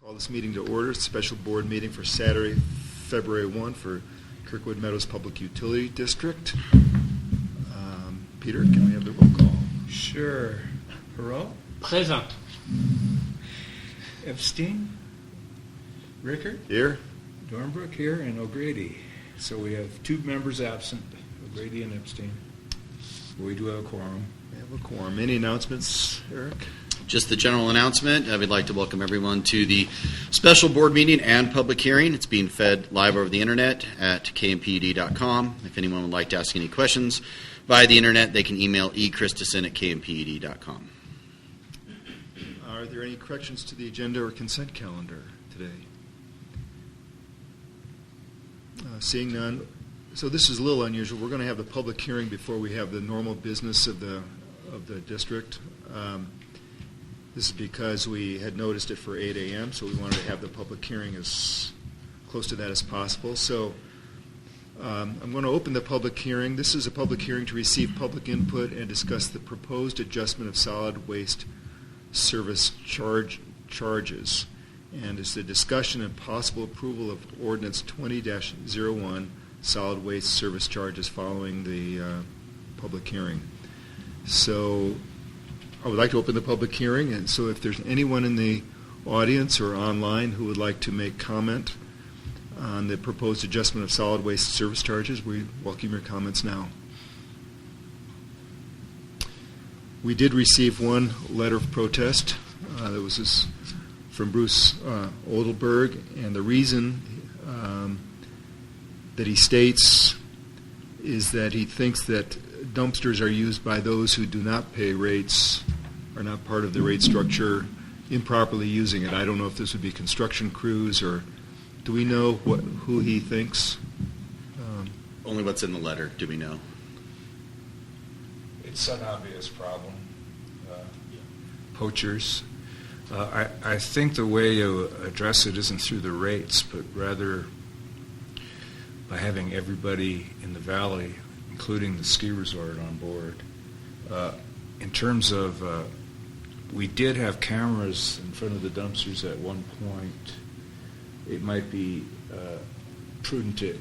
Call this meeting to order. Special board meeting for Saturday, February 1 for Kirkwood Meadows Public Utility District. Peter, can we have the roll call? Sure. Perot? Présent. Epstein? Rickard? Here. Dornbrook here, and O'Grady. So we have two members absent, O'Grady and Epstein. We do have a quorum. We have a quorum. Any announcements, Eric? Just the general announcement. We'd like to welcome everyone to the special board meeting and public hearing. It's being fed live over the internet at KMPUD.com. If anyone would like to ask any questions via the internet, they can email echristison@KMPUD.com. Are there any corrections to the agenda or consent calendar today? Seeing none. So this is a little unusual. We're going to have the public hearing before we have the normal business of the district. This is because we had noticed it for 8 a.m., so we wanted to have the public hearing as close to that as possible. So I'm going to open the public hearing. This is a public hearing to receive public input and discuss the proposed adjustment of solid waste service charges. And it's the discussion and possible approval of Ordinance 20-01, solid waste service charges following the public hearing. So I would like to open the public hearing, and so if there's anyone in the audience or online who would like to make comment on the proposed adjustment of solid waste service charges, we welcome your comments now. We did receive one letter of protest. That was from Bruce Odelberg, and the reason that he states is that he thinks that dumpsters are used by those who do not pay rates, are not part of the rate structure, improperly using it. I don't know if this would be construction crews, or do we know who he thinks? Only what's in the letter, do we know? It's an obvious problem. Poachers. I think the way you address it isn't through the rates, but rather by having everybody in the valley, including the ski resort, on board. In terms of, we did have cameras in front of the dumpsters at one point. It might be prudent to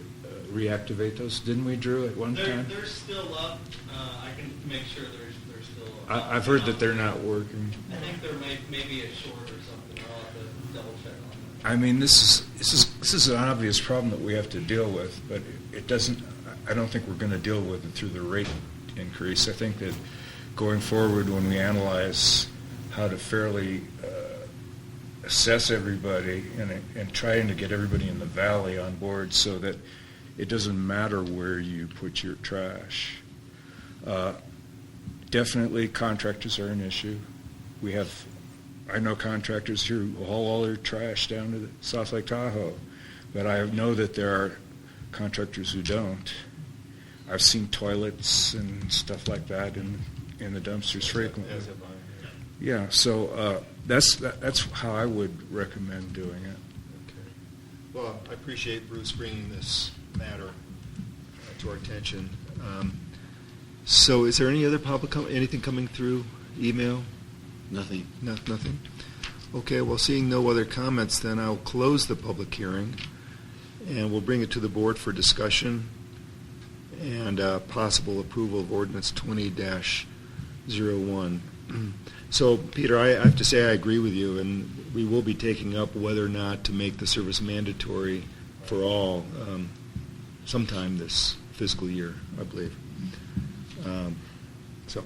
reactivate those. Didn't we, Drew, at one time? They're still up. I can make sure they're still up. I've heard that they're not working. I think there may be a short or something. I'll have to double check on that. I mean, this is an obvious problem that we have to deal with, but it doesn't. I don't think we're going to deal with it through the rate increase. I think that going forward, when we analyze how to fairly assess everybody and trying to get everybody in the valley on board so that it doesn't matter where you put your trash. Definitely contractors are an issue. I know contractors who haul all their trash down to the South Lake Tahoe, but I know that there are contractors who don't. I've seen toilets and stuff like that in the dumpsters frequently. Yeah, so that's how I would recommend doing it. Okay. Well, I appreciate Bruce bringing this matter to our attention. So is there any other anything coming through email? Nothing. Nothing? Okay, well, seeing no other comments, then I'll close the public hearing, and we'll bring it to the board for discussion and possible approval of Ordinance 20-01. So, Peter, I have to say I agree with you, and we will be taking up whether or not to make the service mandatory for all sometime this fiscal year, I believe. So,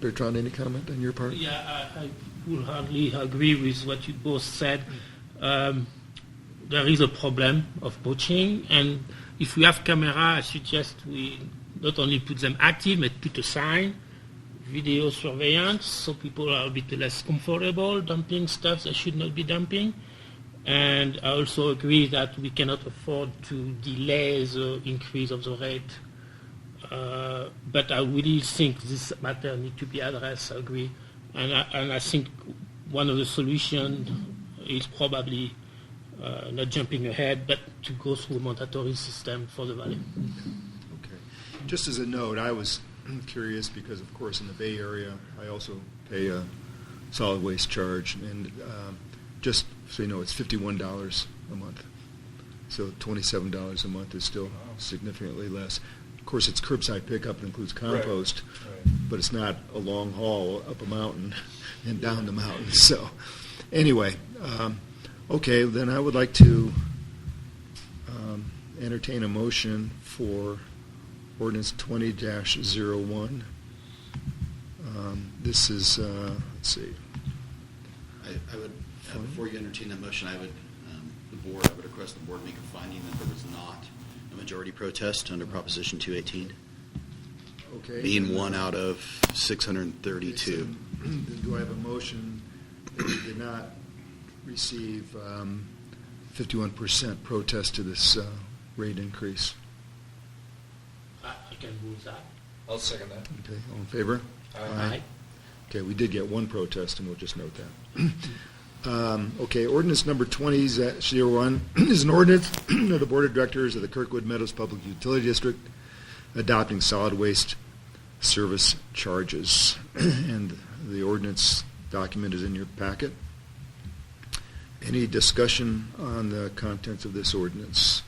Bertrand, any comment on your part? Yeah, I would hardly agree with what you both said. There is a problem of poaching, and if we have camera, I suggest we not only put them active, but put a sign, video surveillance, so people are a bit less comfortable dumping stuff they should not be dumping. And I also agree that we cannot afford to delay the increase of the rate. But I really think this matter needs to be addressed, I agree. And I think one of the solutions is probably not jumping ahead, but to go through a mandatory system for the valley. Okay. Just as a note, I was curious because, of course, in the Bay Area, I also pay a solid waste charge, and just so you know, it's $51 a month. So $27 a month is still significantly less. Of course, it's curbside pickup, it includes compost, but it's not a long haul up a mountain and down the mountain. So anyway, okay, then I would like to entertain a motion for ordinance 20-01. This is, let's see. I would, before you entertain that motion, I would request the board make a finding that there was not a majority protest under Proposition 218, Okay. being one out of 632. Do I have a motion that we did not receive 51% protest to this rate increase? I can move that. I'll second that. Okay, all in favor? Aye. Okay, we did get one protest, and we'll just note that. Okay, ordinance number 20-01 is an ordinance of the Board of Directors of the Kirkwood Meadows Public Utility District adopting solid waste service charges. And the ordinance document is in your packet. Any discussion on the contents of this ordinance?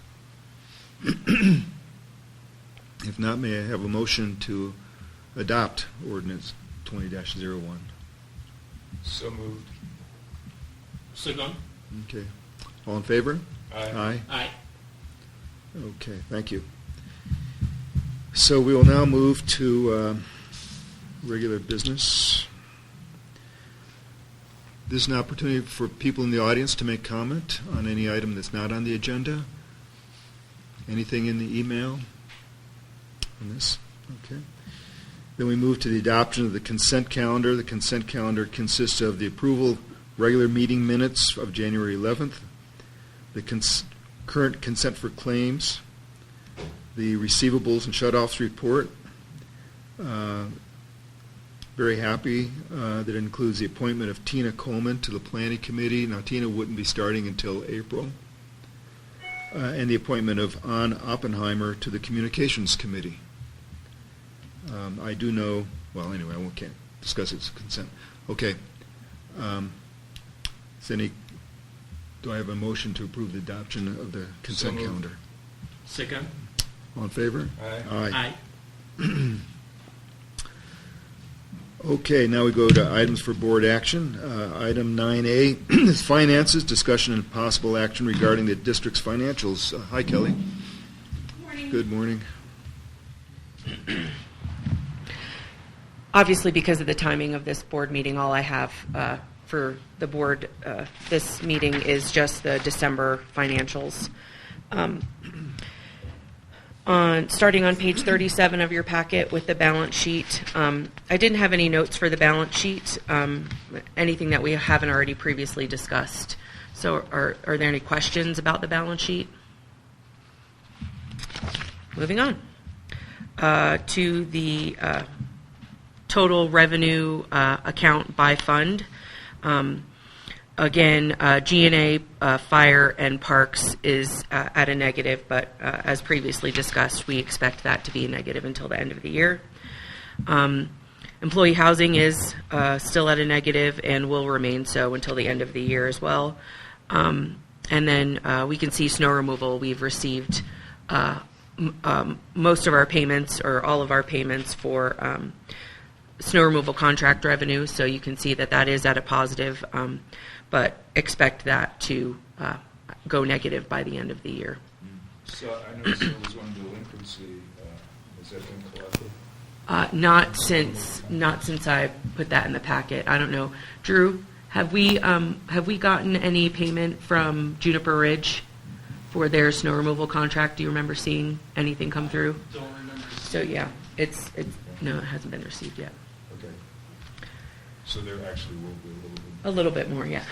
If not, may I have a motion to adopt ordinance 20-01? So moved. Second. Okay. All in favor? Aye. Aye. Okay, thank you. So we will now move to regular business. This is an opportunity for people in the audience to make comment on any item that's not on the agenda. Anything in the email on this? Okay. Then we move to the adoption of the consent calendar. The consent calendar consists of the approval of regular meeting minutes of January 11th, the current consent for claims, the receivables and shutoffs report. Very happy that it includes the appointment of Tina Coleman to the Planning Committee. Now, Tina wouldn't be starting until April. And the appointment of Ann Oppenheimer to the Communications Committee. I do know, well, anyway, can't discuss its consent. Okay. Do I have a motion to approve the adoption of the consent moved. calendar? Second. All in favor? Aye. Aye. Okay, now we go to items for board action. Item 9A is finances, discussion and possible action regarding the district's financials. Hi, Kelly. Good morning. Good morning. Obviously, because of the timing of this board meeting, all I have for the board this meeting is just the December financials. Starting on page 37 of your packet with the balance sheet, I didn't have any notes for the balance sheet, anything that we haven't already previously discussed. So are there any questions about the balance sheet? Moving on to the total revenue account by fund. Again, G&A, fire, and parks is at a negative, but as previously discussed, we expect that to be a negative until the end of the year. Employee housing is still at a negative and will remain so until the end of the year as well. And then we can see snow removal. We've received most of our payments, or all of our payments for snow removal contract revenue, so you can see that that is at a positive, but expect that to go negative by the end of the year. So I noticed there was one delinquency. Has that been collected? Not since I put that in the packet. I don't know. Drew, have we gotten any payment from Juniper Ridge for their snow removal contract? Do you remember seeing anything come through? Don't remember. So yeah, it's no, it hasn't been received yet. Okay. So there actually will be A little bit more, yeah.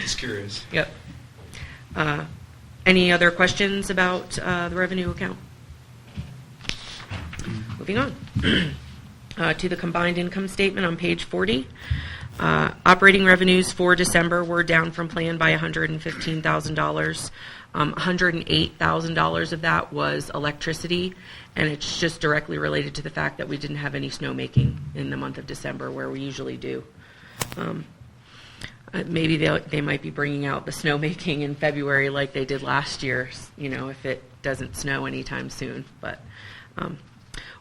Just curious. Yep. Any other questions about the revenue account? Moving on to the combined income statement on page 40. Operating revenues for December were down from plan by $115,000. $108,000 of that was electricity, and it's just directly related to the fact that we didn't have any snowmaking in the month of December where we usually do. Maybe they might be bringing out the snowmaking in February like they did last year, if it doesn't snow anytime soon. But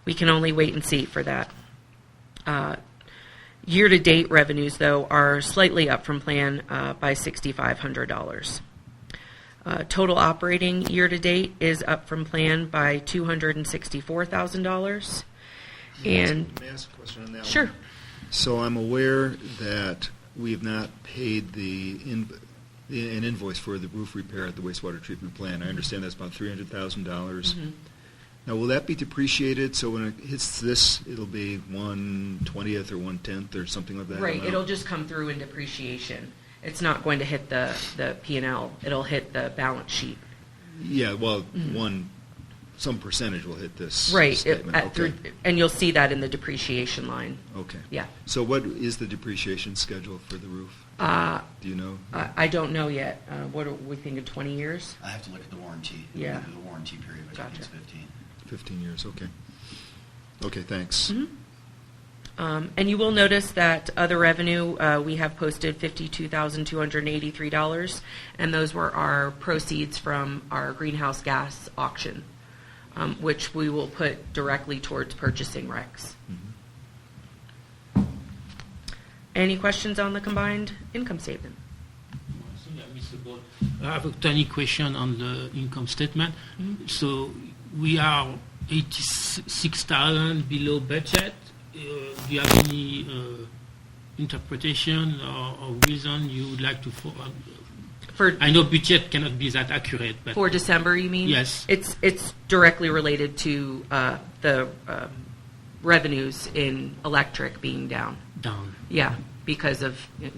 we can only wait and see for that. Year-to-date revenues, though, are slightly up from plan by $6,500. Total operating year-to-date is up from plan by $264,000. And May I ask a question on that sure. one? So I'm aware that we have not paid an invoice for the roof repair at the wastewater treatment plant. I understand that's about $300,000. Mm-hmm. Now, will that be depreciated? So when it hits this, it'll be 1/20th or 1/10 or something like that? Right, amount? it'll just come through in depreciation. It's not going to hit the P&L. It'll hit the balance sheet. Yeah, well, some percentage will hit this Right, statement. and you'll see that in the depreciation line. Okay. Yeah. So what is the depreciation schedule for the roof? Do you know? I don't know yet. What are we thinking, 20 years? I have to look at the warranty. Yeah. The warranty period, which I think is Gotcha. 15. 15 years, okay. Okay, thanks. And you will notice that other revenue, we have posted $52,283, and those were our proceeds from our greenhouse gas auction, which we will put directly towards purchasing RECs. Any questions on the combined income statement? I have a tiny question on the income statement. So we are 86,000 below budget. Do you have any interpretation or reason you would like to? I know budget cannot be that accurate, but For December, you mean? Yes. It's directly related to the revenues in electric being down. down. Yeah, because of the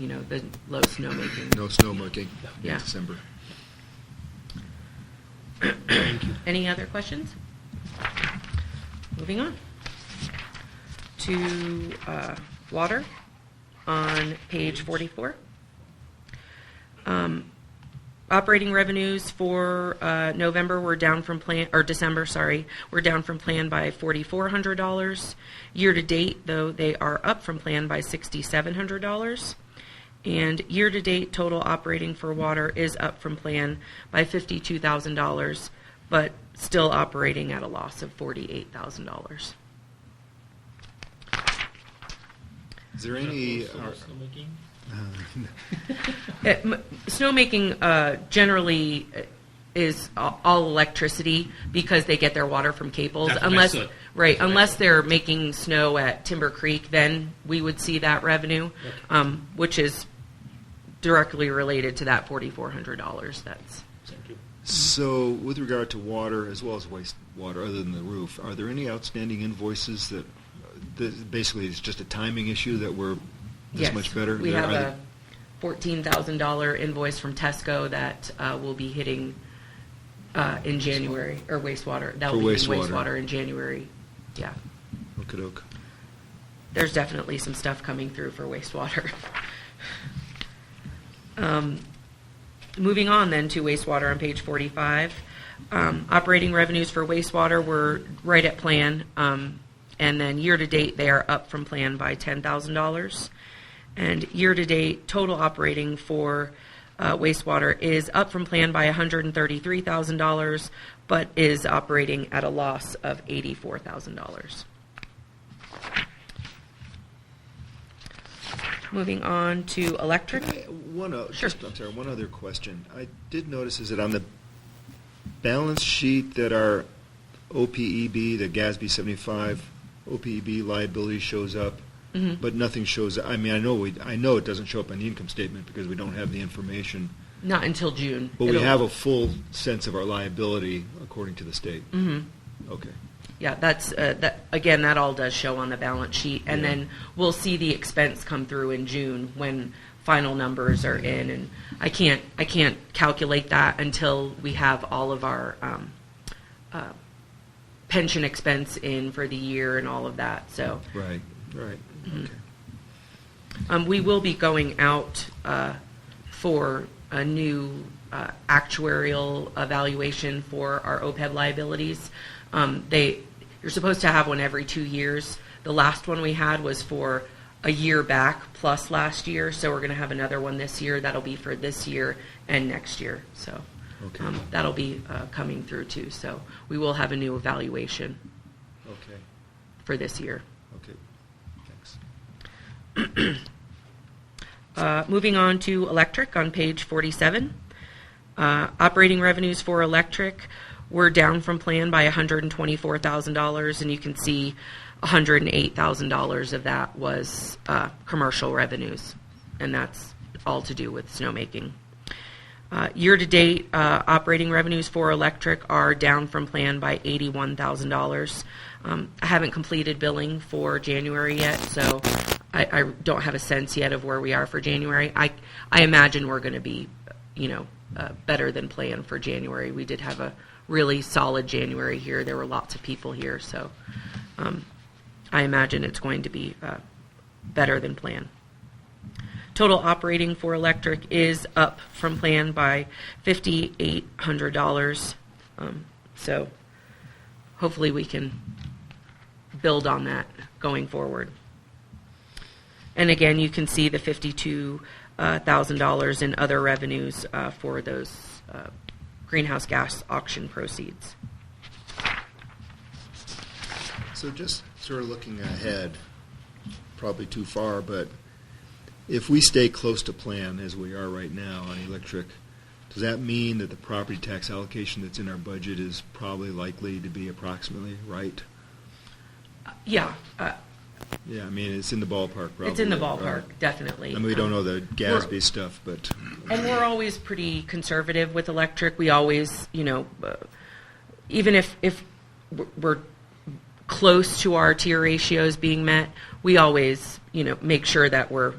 low snowmaking. No snowmaking in Yeah. December. Any other questions? Moving on to water on page 44. Operating revenues for November were down from plan, or December, sorry, were down from plan by $4,400. Year to date, though, they are up from plan by $6,700. And year to date, total operating for water is up from plan by $52,000, but still operating at a loss of $48,000. Is there any? Snowmaking? Snowmaking generally is all electricity because they get their water from cables. That's what I thought. Right, That's what I unless thought. they're making snow at Timber Creek, then we would see that revenue, which is directly related to that $4,400. That's Thank you. So, with regard to water as well as wastewater, other than the roof, are there any outstanding invoices that basically it's just a timing issue that we're this yes. much better? We Are have there- a $14,000 invoice from Tesco that will be hitting in January, or wastewater. That will For be hitting wastewater. wastewater in January. Yeah. Okey-doke. There's definitely some stuff coming through for wastewater. Moving on then to wastewater on page 45. Operating revenues for wastewater were right at plan, and then year-to-date they are up from plan by $10,000. And year-to-date total operating for wastewater is up from plan by $133,000, but is operating at a loss of $84,000. Moving on to electric. Sure. One other question. I did notice is that on the balance sheet that our OPEB, the GASB 75 OPEB liability shows up, but nothing shows up. I mean, I know it doesn't show up on the income statement because we don't have the information. Not until June. But we have a full sense of our liability according to the state. Okay. Yeah, that's that. Again, that all does show on the balance sheet, and then we'll see the expense come through in June when final numbers are in. And I can't calculate that until we have all of our pension expense in for the year and all of that. So Right. Okay. we will be going out for a new actuarial evaluation for our OPEB liabilities. You're supposed to have one every 2 years. The last one we had was for a year back plus last year, so we're going to have another one this year. That'll be for this year and next year. So Okay. that'll be coming through too. So we will have a new evaluation Okay. for this year. Okay. Thanks. Moving on to electric on page 47. Operating revenues for electric were down from plan by $124,000, and you can see $108,000 of that was commercial revenues, and that's all to do with snowmaking. Year-to-date operating revenues for electric are down from plan by $81,000. I haven't completed billing for January yet, so I don't have a sense yet of where we are for January. I imagine we're going to be, better than planned for January. We did have a really solid January here. There were lots of people here, so I imagine it's going to be better than planned. Total operating for electric is up from plan by $5,800. So hopefully we can build on that going forward. And again, you can see the $52,000 in other revenues for those greenhouse gas auction proceeds. So just sort of looking ahead, probably too far, but if we stay close to plan as we are right now on electric, does that mean that the property tax allocation that's in our budget is probably likely to be approximately right? Yeah, Yeah, I mean, it's in the ballpark, probably. it's in the ballpark, right? definitely. I mean, we don't know the GASB stuff, but... And we're always pretty conservative with electric. We always, even if we're close to our tier ratios being met, we always, make sure that we're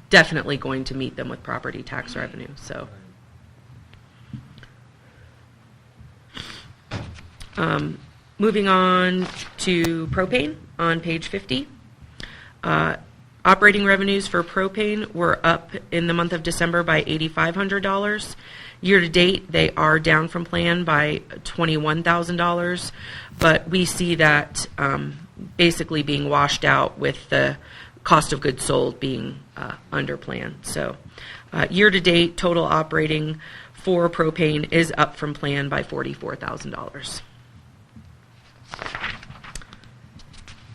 definitely going to meet them with property tax revenue. So, moving on to propane on page 50. Operating revenues for propane were up in the month of December by $8,500. Year to date, they are down from plan by $21,000, but we see that basically being washed out with the cost of goods sold being under plan. So year to date, total operating for propane is up from plan by $44,000.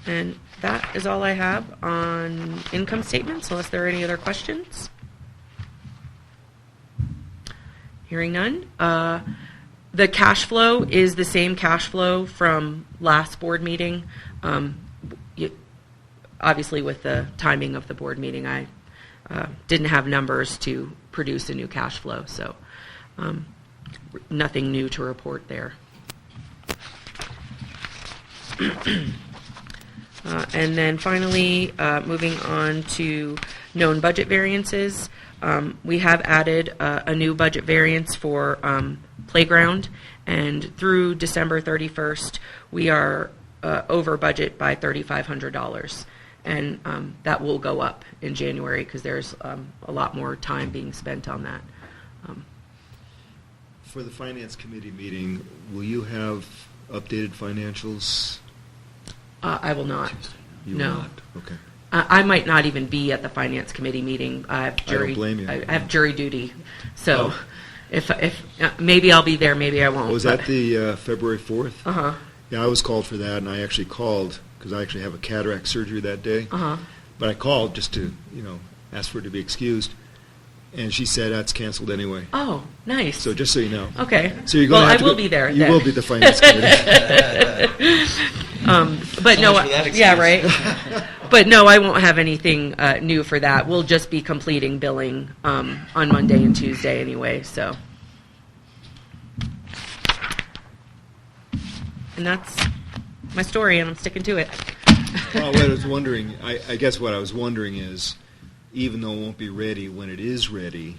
And that is all I have on income statements, unless there are any other questions. Hearing none. The cash flow is the same cash flow from last board meeting. Obviously, with the timing of the board meeting, I didn't have numbers to produce a new cash flow, so nothing new to report there. And then finally, moving on to known budget variances. We have added a new budget variance for playground, and through December 31st, we are over budget by $3,500. And that will go up in January because there's a lot more time being spent on that. For the Finance Committee meeting, will you have updated financials? I will not. You No. will not? Okay. I might not even be at the Finance Committee meeting. I have jury. don't blame you. I have jury duty, so Oh. if maybe I'll be there, maybe I won't. Was that the February 4th? Uh-huh. Yeah, I was called for that, and I actually called because I actually have a cataract surgery that day. Uh-huh. But I called just to, ask for it to be excused, and she said that's canceled anyway. Oh, nice. So just so you know. Okay. So you're going to have I to will go- be there. You then. will be at the Finance Committee. But So no, much for that yeah, excuse. right. But no, I won't have anything new for that. We'll just be completing billing on Monday and Tuesday anyway. So, and that's my story, and I'm sticking to it. Well, what I was wondering, I guess what I was wondering is, even though it won't be ready when it is ready,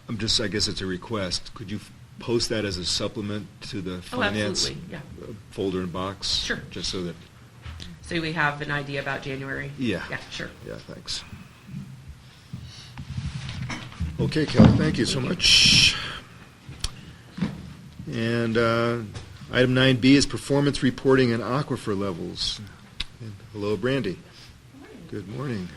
I guess it's a request. Could you post that as a supplement to the Oh, finance absolutely, yeah. folder and box? Sure. Just so that, So we have an idea about January. Yeah. Yeah, sure. yeah, thanks. Okay, Kelly, thank you so much. And item 9B is performance reporting and aquifer levels. And hello, Brandy. Good morning.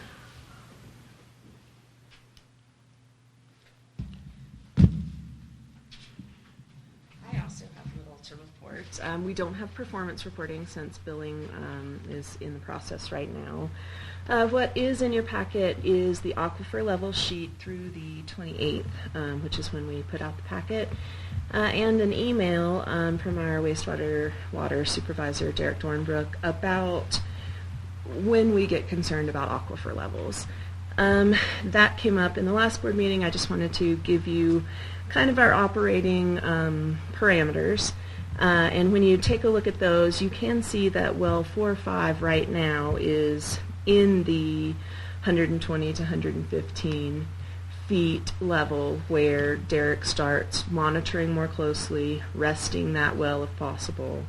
I also have little to report. We don't have performance reporting since billing is in the process right now. What is in your packet is the aquifer level sheet through the 28th, which is when we put out the packet, and an email from our water supervisor, Derek Dornbrook, about when we get concerned about aquifer levels. That came up in the last board meeting. I just wanted to give you kind of our operating parameters. And when you take a look at those, you can see that well 4 or 5 right now is in the 120 to 115 feet level, where Derek starts monitoring more closely, resting that well if possible,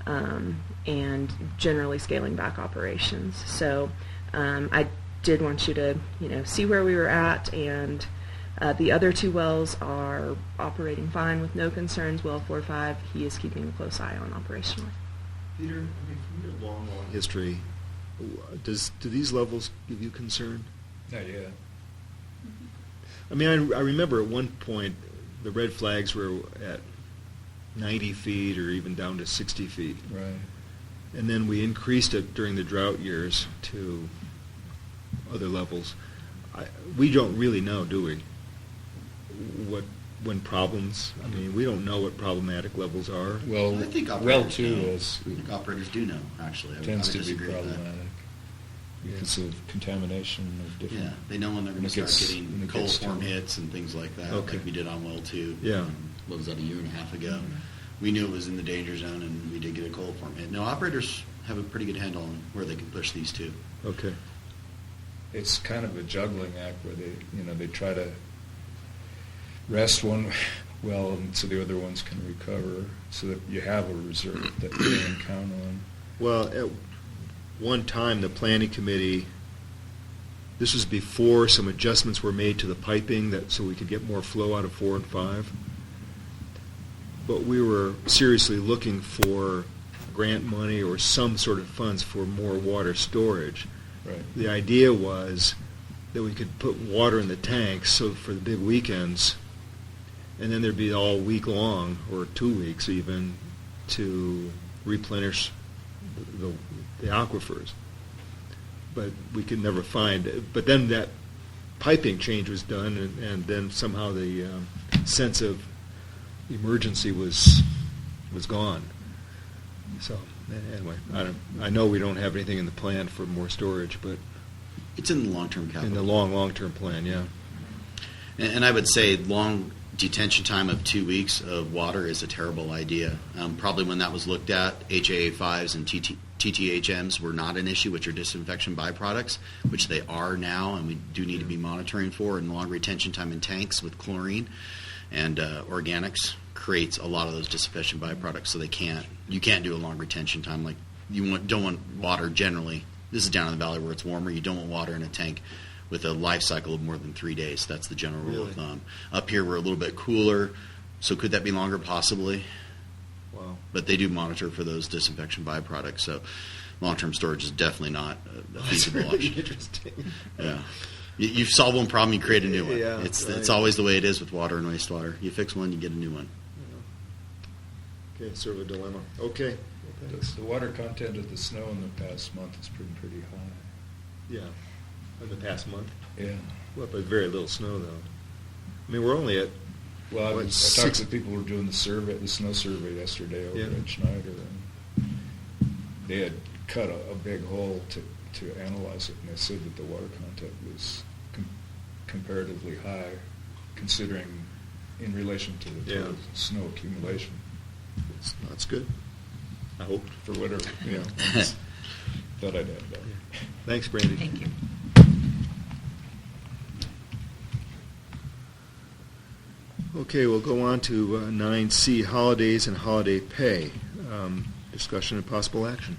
and generally scaling back operations. So I did want you to see where we were at, and the other 2 wells are operating fine with no concerns. Well 4 or 5, he is keeping a close eye on operationally. Peter, from your long history, do these levels give you concern? Not yet. I mean, I remember at one point the red flags were at 90 feet or even down to 60 feet. Right. And then we increased it during the drought years to other levels. We don't really know, do we? When problems, I mean, we don't know what problematic levels are. Well, I think well operators 2 know. is I think operators do know, actually. tends I to would be disagree with that. problematic because of contamination of different. Yeah, they know when they're going When to it start gets- when getting it gets coliform to- hits and things like that, Okay. like we did on well 2. Yeah. What was that, a year and a half ago? We knew it was in the danger zone, and we did get a coliform hit. No, operators have a pretty good handle on where they can push these 2. Okay. It's kind of a juggling act where they try to rest one well, and so the other ones can recover, so that you have a reserve that you can count on. Well, at one time, the planning committee, this was before some adjustments were made to the piping so we could get more flow out of 4 and 5. But we were seriously looking for grant money or some sort of funds for more water storage. Right. The idea was that we could put water in the tanks so for the big weekends, and then there'd be all week long, or 2 weeks even, to replenish the aquifers. But we could never find it. But then that piping change was done, and then somehow the sense of emergency was gone. So anyway, I know we don't have anything in the plan for more storage, but It's in the long-term capital. in the long-term plan, yeah. And I would say long detention time of 2 weeks of water is a terrible idea. Probably when that was looked at, HAA5s and TTHMs were not an issue, which are disinfection byproducts, which they are now, and we do need to be monitoring for. And long retention time in tanks with chlorine and organics creates a lot of those disinfection byproducts. So you can't do a long retention time. Like don't want water generally. This is down in the valley where it's warmer. You don't want water in a tank with a life cycle of more than 3 days. That's the general rule of thumb. Up here, we're a little bit cooler, so could that be longer? Possibly. Wow. But they do monitor for those disinfection byproducts, so long-term storage is definitely not a feasible That's really option. interesting. Yeah. You solve one problem, you create a new one. Yeah, It's right. always the way it is with water and wastewater. You fix one, you get a new one. Okay, sort of a dilemma. Okay. The water content of the snow in the past month has been pretty high. Yeah. In the past month. Yeah. Well, but very little snow, though. I mean, we're only at Well, I What, talked six- to people who were doing the snow survey yesterday over Yeah. at Schneider, and they had cut a big hole to analyze it, and they said that the water content was comparatively high, considering in relation to the total snow accumulation. That's good. I hope. For whatever, thought I'd add that. Thanks, Brandy. Thank you. Okay, we'll go on to 9C, holidays and holiday pay. Discussion and possible action.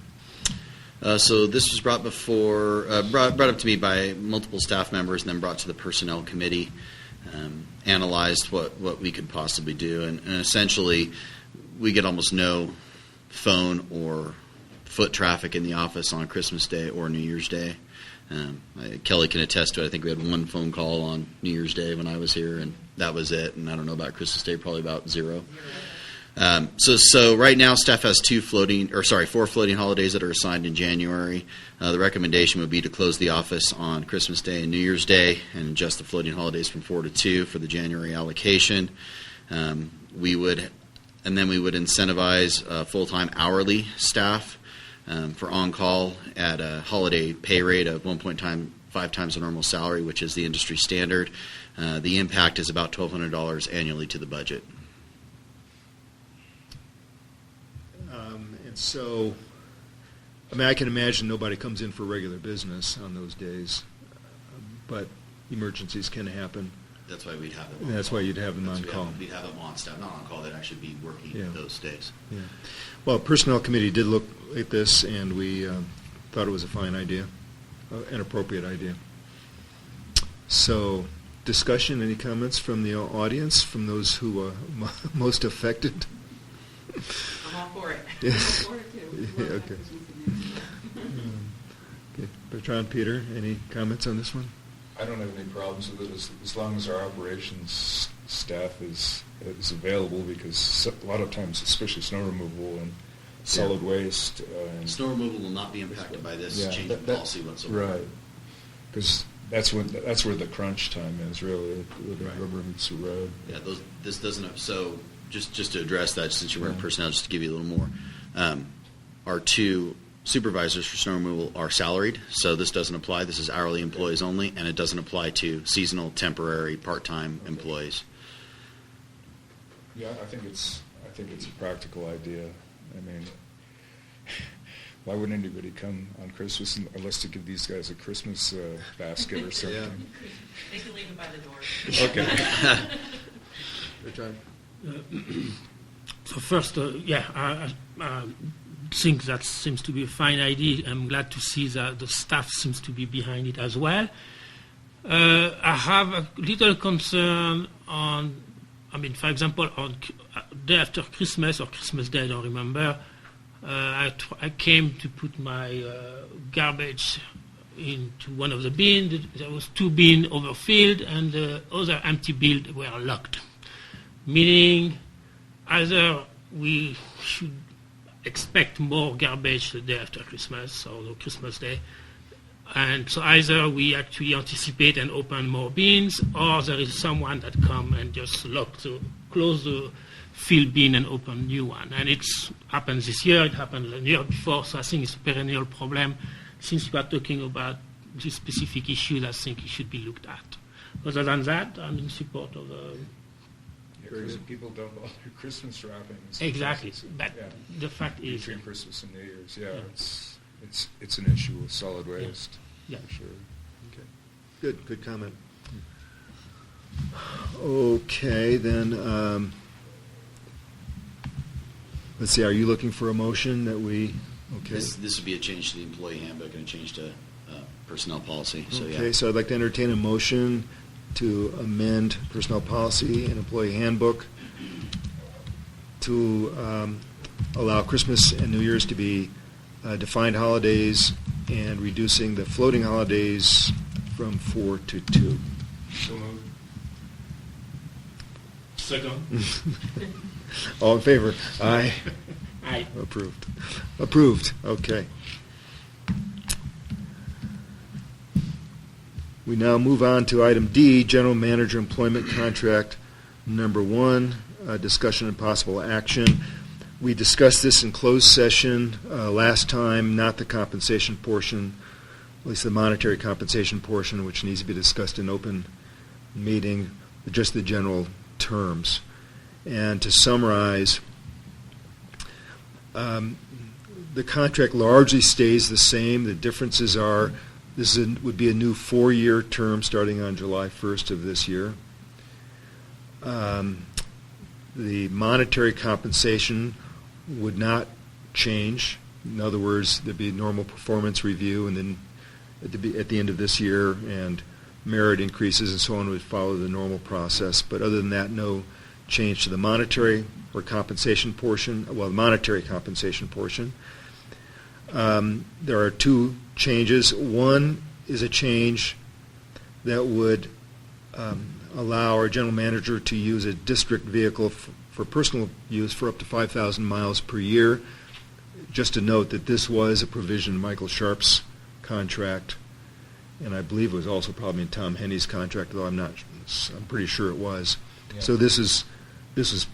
So this was brought up to me by multiple staff members and then brought to the personnel committee, analyzed what we could possibly do. And essentially, we get almost no phone or foot traffic in the office on Christmas Day or New Year's Day. Kelly can attest to it. I think we had one phone call on New Year's Day when I was here, and that was it. And I don't know about Christmas Day, probably about zero. So right now, staff has 4 floating holidays that are assigned in January. The recommendation would be to close the office on Christmas Day and New Year's Day and adjust the floating holidays from 4 to 2 for the January allocation. We would incentivize full-time hourly staff for on-call at a holiday pay rate of 1.5 times the normal salary, which is the industry standard. The impact is about $1,200 annually to the budget. And so, I mean, I can imagine nobody comes in for regular business on those days, but emergencies can happen. That's why we'd have them. And that's why you'd have them on call. We'd have them on staff, not on call. They'd actually be working those days. Yeah. Well, Personnel Committee did look at this, and we thought it was a fine idea, an appropriate idea. So, discussion, any comments from the audience, from those who are most affected? I'm all for it. Yes. I'm all for it, too. Yeah, okay. Okay. Bertrand, Peter, any comments on this one? I don't have any problems with it as long as our operations staff is available, because a lot of times, especially snow removal and solid waste. And Snow removal will not be impacted by this change in policy whatsoever. Right. Because that's where the crunch time is, really, where the rubber meets the road. Yeah, this doesn't. So just to address that, since you're wearing personnel, just to give you a little more, our 2 supervisors for snow removal are salaried, so this doesn't apply. This is hourly employees only, and it doesn't apply to seasonal, temporary, part-time employees. Yeah, I think it's a practical idea. I mean, why would anybody come on Christmas unless to give these guys a Christmas basket or something? Yeah. They can leave it by the door. Okay. Bertrand? So first, I think that seems to be a fine idea. I'm glad to see that the staff seems to be behind it as well. I have a little concern on, for example, on day after Christmas or Christmas Day, I don't remember, I came to put my garbage into one of the bins. There was 2 bins overfilled, and the other empty bins were locked. Meaning, either we should expect more garbage the day after Christmas or the Christmas Day, and so either we actually anticipate and open more bins, or there is someone that come and just close the filled bin and open new one. And it's happened this year, it happened the year before, so I think it's a perennial problem. Since we are talking about this specific issue, I think it should be looked at. Other than that, I'm in support of the... Because people don't bother Christmas wrapping. Exactly. But the fact is... Between Christmas and New Year's, it's an issue with solid waste. Yeah. For sure. Okay. Good comment. Okay, then, let's see, are you looking for a motion that we... Okay. This would be a change to the employee handbook and a change to personnel policy. So, Okay, so I'd like to entertain a motion to amend personnel policy and employee handbook to allow Christmas and New Year's to be defined holidays and reducing the floating holidays from 4 to 2. So moved. Second. All in favor? Aye. Aye. Approved. Okay. We now move on to item D, General Manager Employment Contract number 1, discussion and possible action. We discussed this in closed session last time, not the compensation portion, at least the monetary compensation portion, which needs to be discussed in open meeting, just the general terms. And to summarize, the contract largely stays the same. The differences are this would be a new 4-year term starting on July 1st of this year. The monetary compensation would not change. In other words, there'd be a normal performance review, and then at the end of this year, and merit increases and so on would follow the normal process. But other than that, no change to the monetary or compensation portion. Well, the monetary compensation portion. There are 2 changes. One is a change that would allow our general manager to use a district vehicle for personal use for up to 5,000 miles per year. Just to note that this was a provision in Michael Sharp's contract, and I believe it was also probably in Tom Henney's contract, though I'm pretty sure it was. Yeah. So this is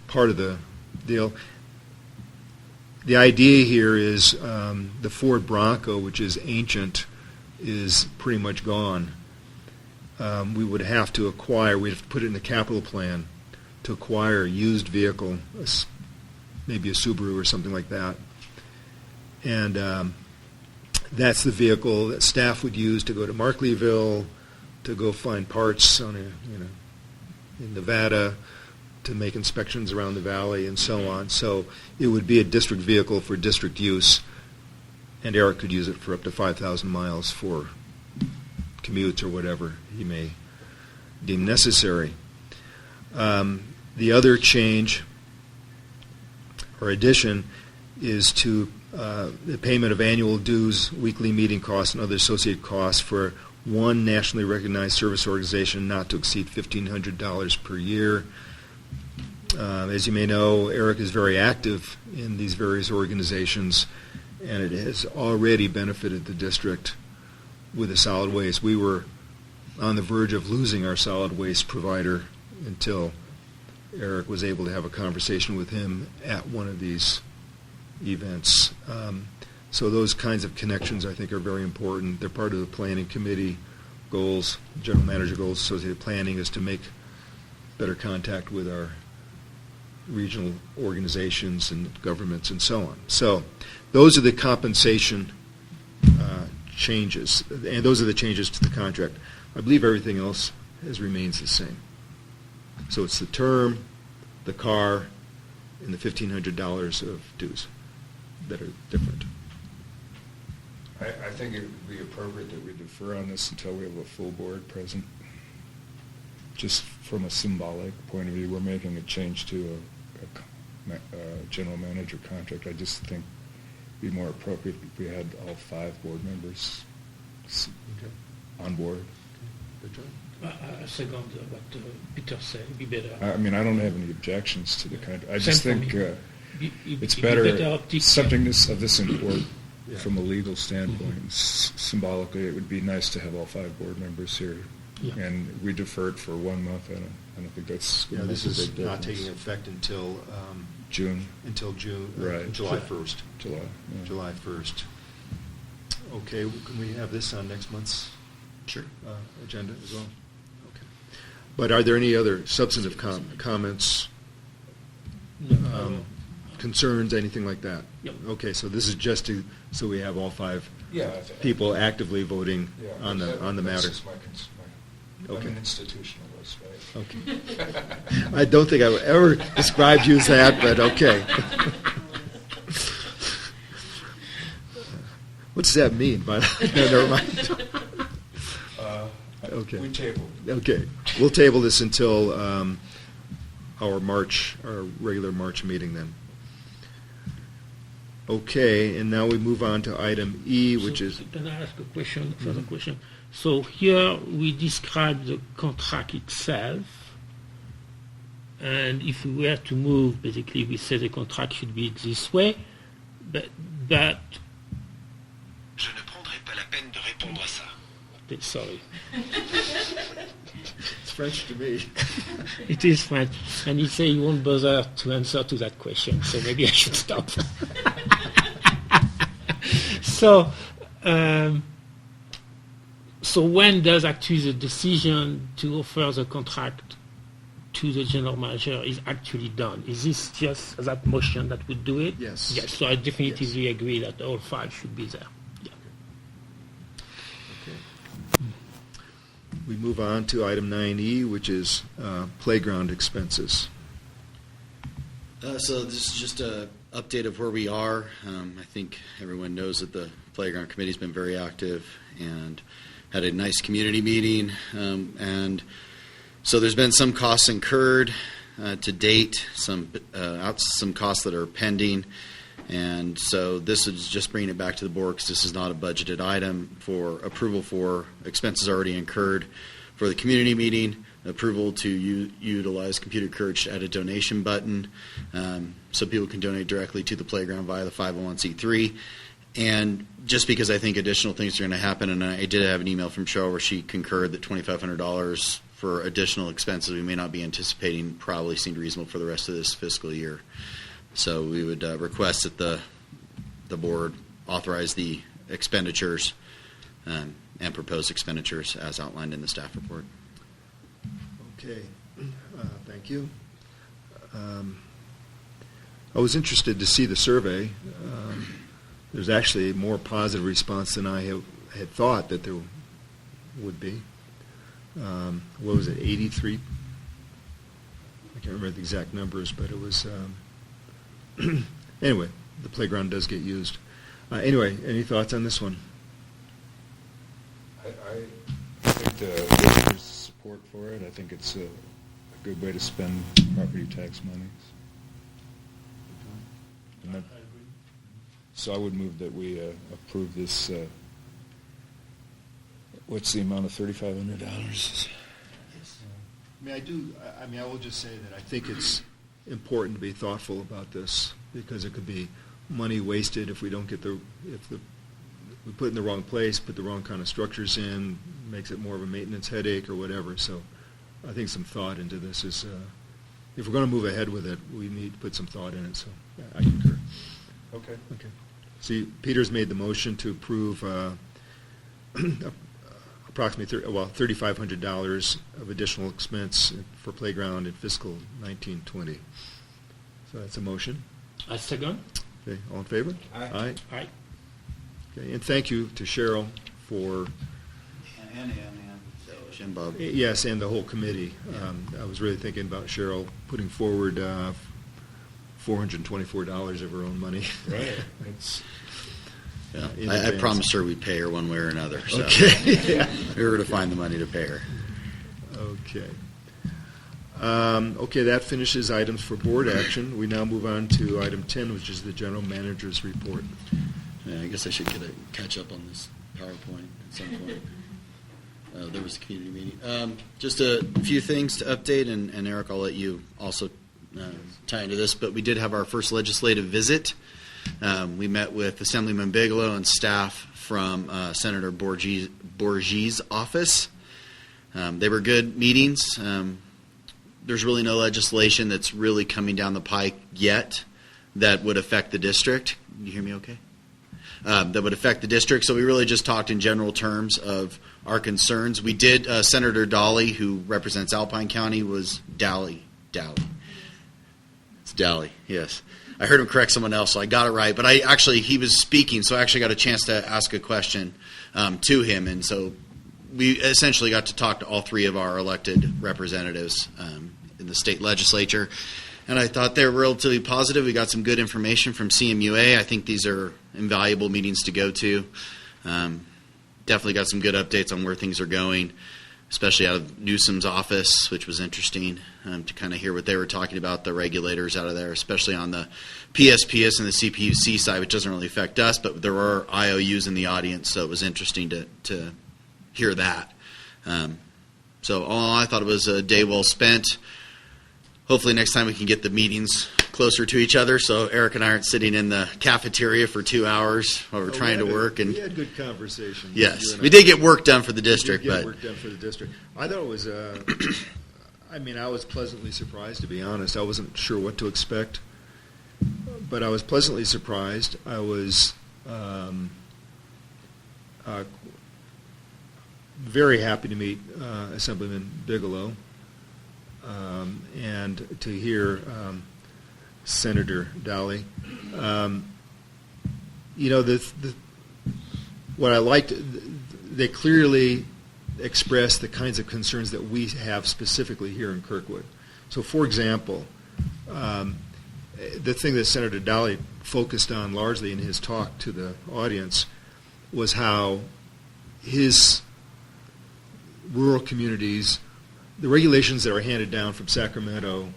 part of the deal. The idea here is the Ford Bronco, which is ancient, is pretty much gone. We would have to we'd have to put it in the capital plan to acquire a used vehicle, maybe a Subaru or something like that. And that's the vehicle that staff would use to go to Markleyville, to go find parts in Nevada, to make inspections around the valley and so on. So it would be a district vehicle for district use, and Eric could use it for up to 5,000 miles for commutes or whatever he may deem necessary. The other change or addition is to the payment of annual dues, weekly meeting costs, and other associated costs for one nationally recognized service organization not to exceed $1,500 per year. As you may know, Eric is very active in these various organizations, and it has already benefited the district with the solid waste. We were on the verge of losing our solid waste provider until Eric was able to have a conversation with him at one of these events. So those kinds of connections, I think, are very important. They're part of the planning committee goals, general manager goals associated with planning, is to make better contact with our regional organizations and governments and so on. So those are the compensation changes, and those are the changes to the contract. I believe everything else remains the same. So it's the term, the car, and the $1,500 of dues that are different. I think it would be appropriate that we defer on this until we have a full board present. Just from a symbolic point of view, we're making a change to a general manager contract. I just think it'd be more appropriate if we had all 5 board members on board. Good job. I second what Peter said. It'd be better. I mean, I don't have any objections to the contract. I Same just for think me. it's It'd be better, optic. something of this import Yeah. from a legal standpoint. Symbolically, it would be nice to have all 5 board members here. Yeah. And we deferred for 1 month. I don't think that's Yeah, gonna this make a is big not difference. taking effect until June, June, Right. July 1st. July. Yeah. July 1st. Okay, can we have this on next month's agenda as well? Okay. But are there any other substantive comments, No, concerns, anything like that? Yep. Okay, so this is just so we have all 5 Yeah. people actively voting on the matter. That's just I'm Okay. an institutionalist, right? Okay. I don't think I would ever describe you as that, but okay. What does that mean? By no, never mind. Okay. We tabled. Okay, we'll table this until our regular March meeting then. Okay, and now we move on to item E, which is, Can I ask a question? Further question. So here we describe the contract itself, and if we were to move, basically we say the contract should be this way, but Je ne prendrai pas la peine de répondre à ça. sorry, it's French to me. it is French, and he say he won't bother to answer to that question, so maybe I should stop. So when does actually the decision to offer the contract to the general manager is actually done? Is this just that motion that would do it? Yes. Yes, so I definitively agree that all 5 should be there. Yeah. Okay. We move on to item 9E, which is playground expenses. So this is just an update of where we are. I think everyone knows that the Playground Committee's been very active and had a nice community meeting. And so there's been some costs incurred to date, some costs that are pending. And so this is just bringing it back to the board because this is not a budgeted item for approval for expenses already incurred for the community meeting, approval to utilize Computer Courage to add a donation button so people can donate directly to the playground via the 501c3. And just because I think additional things are going to happen, and I did have an email from Cheryl where she concurred that $2,500 for additional expenses we may not be anticipating probably seemed reasonable for the rest of this fiscal year. So we would request that the board authorize the expenditures and proposed expenditures as outlined in the staff report. Okay, thank you. I was interested to see the survey. There's actually a more positive response than I had thought that there would be. What was it, 83? I can't remember the exact numbers, but it was... Anyway, the playground does get used. Anyway, any thoughts on this one? I think there's support for it. I think it's a good way to spend property tax monies. And that, so I would move that we approve this. What's the amount of $3,500? I will just say that I think it's important to be thoughtful about this because it could be money wasted if we don't get we put it in the wrong place, put the wrong kind of structures in, makes it more of a maintenance headache or whatever. So I think some thought into this is, if we're going to move ahead with it, we need to put some thought in it. So I concur. Okay. See, Peter's made the motion to approve approximately $3,500 of additional expense for playground in fiscal 1920. So that's a motion. A second. Okay, all in favor? Aye. Aye. Okay, and thank you to Cheryl for... And Bob. Yes, and the whole committee. I was really thinking about Cheryl putting forward $424 of her own money. Right. It's Yeah. in I advance. promised her we'd pay her one way or another. So Okay. Yeah. we were to find the money to pay her. Okay. Okay, that finishes items for board action. We now move on to item 10, which is the general manager's report. Yeah, I guess I should catch up on this PowerPoint at some point. There was a community meeting. Just a few things to update, and Eric, I'll let you also tie into this, but we did have our first legislative visit. We met with Assemblyman Bigelow and staff from Senator Borges' office. They were good meetings. There's really no legislation that's really coming down the pike yet that would affect the district. Can you hear me okay? That would affect the district. So we really just talked in general terms of our concerns. We did, Senator Dally, who represents Alpine County, was Dally. It's Dally, yes. I heard him correct someone else, so I got it right. But he was speaking, so I actually got a chance to ask a question to him. And so we essentially got to talk to all three of our elected representatives in the state legislature. And I thought they were relatively positive. We got some good information from CMUA. I think these are invaluable meetings to go to. Definitely got some good updates on where things are going, especially out of Newsom's office, which was interesting to kind of hear what they were talking about, the regulators out of there, especially on the PSPS and the CPUC side, which doesn't really affect us, but there were IOUs in the audience, so it was interesting to hear that. So all in all, I thought it was a day well spent. Hopefully next time we can get the meetings closer to each other, so Eric and I aren't sitting in the cafeteria for 2 hours while we're trying to work. And we had good conversation. yes, we did get work done for the district. Work done for the district. I thought it was. I was pleasantly surprised, to be honest. I wasn't sure what to expect, but I was pleasantly surprised. I was very happy to meet Assemblyman Bigelow. And to hear Senator Dally. What I liked, they clearly expressed the kinds of concerns that we have specifically here in Kirkwood. So, for example, the thing that Senator Dally focused on largely in his talk to the audience was how his rural communities, the regulations that are handed down from Sacramento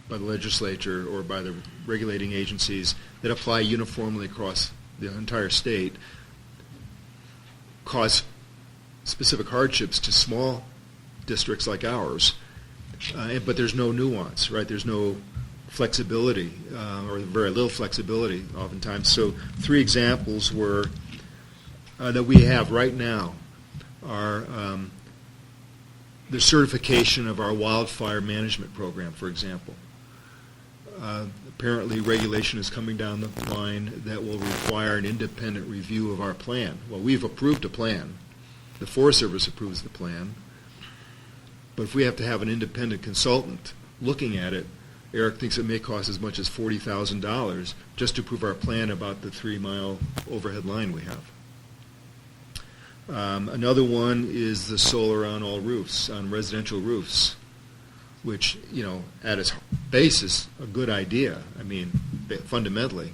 by the legislature or by the regulating agencies that apply uniformly across the entire state cause specific hardships to small districts like ours, but there's no nuance, right? There's no flexibility, or very little flexibility oftentimes. So 3 examples were that we have right now are the certification of our wildfire management program, for example. Apparently regulation is coming down the line that will require an independent review of our plan. Well, we've approved a plan. The Forest Service approves the plan. But if we have to have an independent consultant looking at it, Eric thinks it may cost as much as $40,000 just to prove our plan about the 3-mile overhead line we have. Another one is the solar on all roofs, on residential roofs, which, at its base is a good idea. I mean, fundamentally,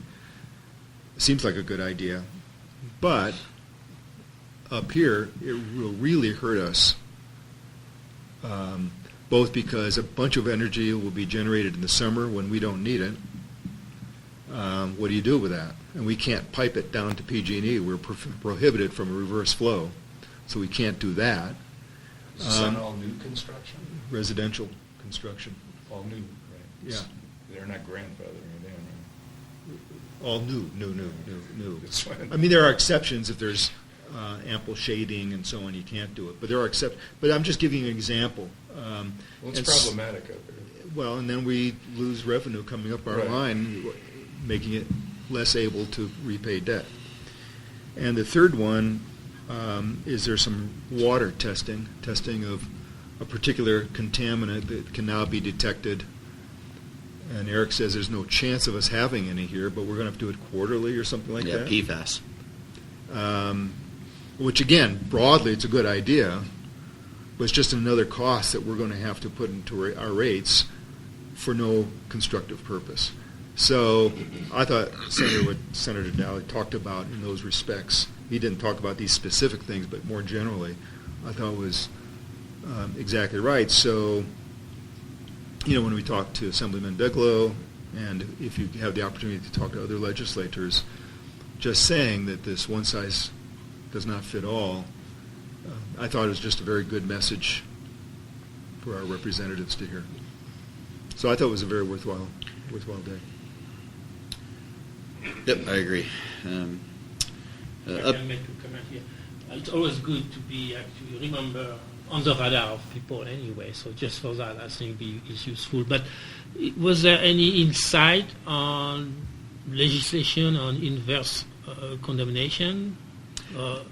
it seems like a good idea. But up here, it will really hurt us, both because a bunch of energy will be generated in the summer when we don't need it. What do you do with that? And we can't pipe it down to PG&E. We're prohibited from a reverse flow, so we can't do that. Is this on all new construction? Residential construction. All new, right? Yeah. They're not grandfathering it in, right? All new. That's what I mean, there are exceptions if there's ample shading and so on. You can't do it, but there are exceptions. But I'm just giving you an example. Well, it's problematic out there. Well, and then we lose revenue coming up our Right. line, making it less able to repay debt. And the third one is there's some water testing of a particular contaminant that can now be detected. And Eric says there's no chance of us having any here, but we're going to have to do it quarterly or something like that. PFAS. Which, again, broadly, it's a good idea, but it's just another cost that we're going to have to put into our rates for no constructive purpose. So I thought what Senator Dowley talked about in those respects, he didn't talk about these specific things, but more generally, I thought was exactly right. So, when we talk to Assemblyman Bigelow, and if you have the opportunity to talk to other legislators, just saying that this one size does not fit all, I thought it was just a very good message for our representatives to hear. So I thought it was a very worthwhile day. Yep, I agree. I can make a comment here. It's always good to be actually remember on the radar of people anyway. So just for that, I think is useful. But was there any insight on legislation on inverse condemnation?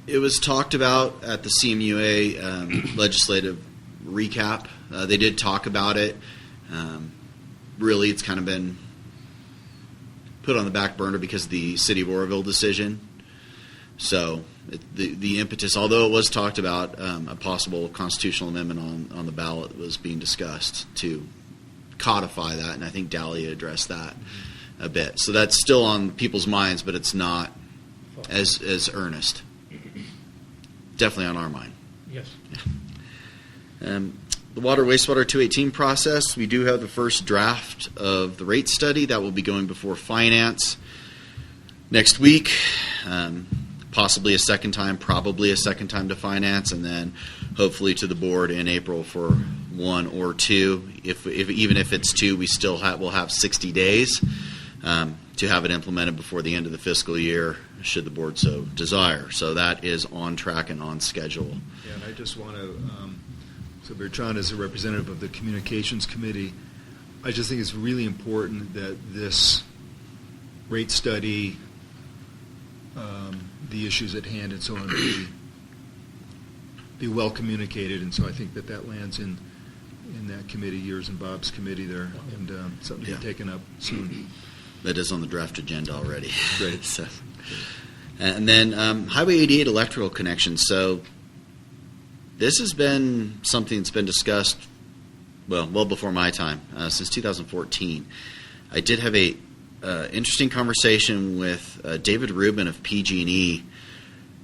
It was talked about at the CMUA legislative recap. They did talk about it. Really, it's kind of been put on the back burner because of the City of Oroville decision. So the impetus, although it was talked about, a possible constitutional amendment on the ballot was being discussed to codify that, and I think Dowley addressed that a bit. So that's still on people's minds, but it's not as earnest. Definitely on our mind. Yes. The Water Wastewater 218 process, we do have the first draft of the rate study that will be going before Finance next week. Possibly a second time, probably a second time to Finance, and then hopefully to the board in April for 1 or 2. Even if it's 2, we still will have 60 days to have it implemented before the end of the fiscal year, should the board so desire. So that is on track and on schedule. Yeah, and I just want to, so Bertrand is a representative of the Communications Committee. I just think it's really important that this rate study, the issues at hand and so on, be well communicated, and so I think that lands in that committee, yours and Bob's committee there, and something to be taken up soon. That is on the draft agenda already. Great. So, and then Highway 88 electrical connections. So this has been something that's been discussed, well before my time, since 2014. I did have a interesting conversation with David Rubin of PG&E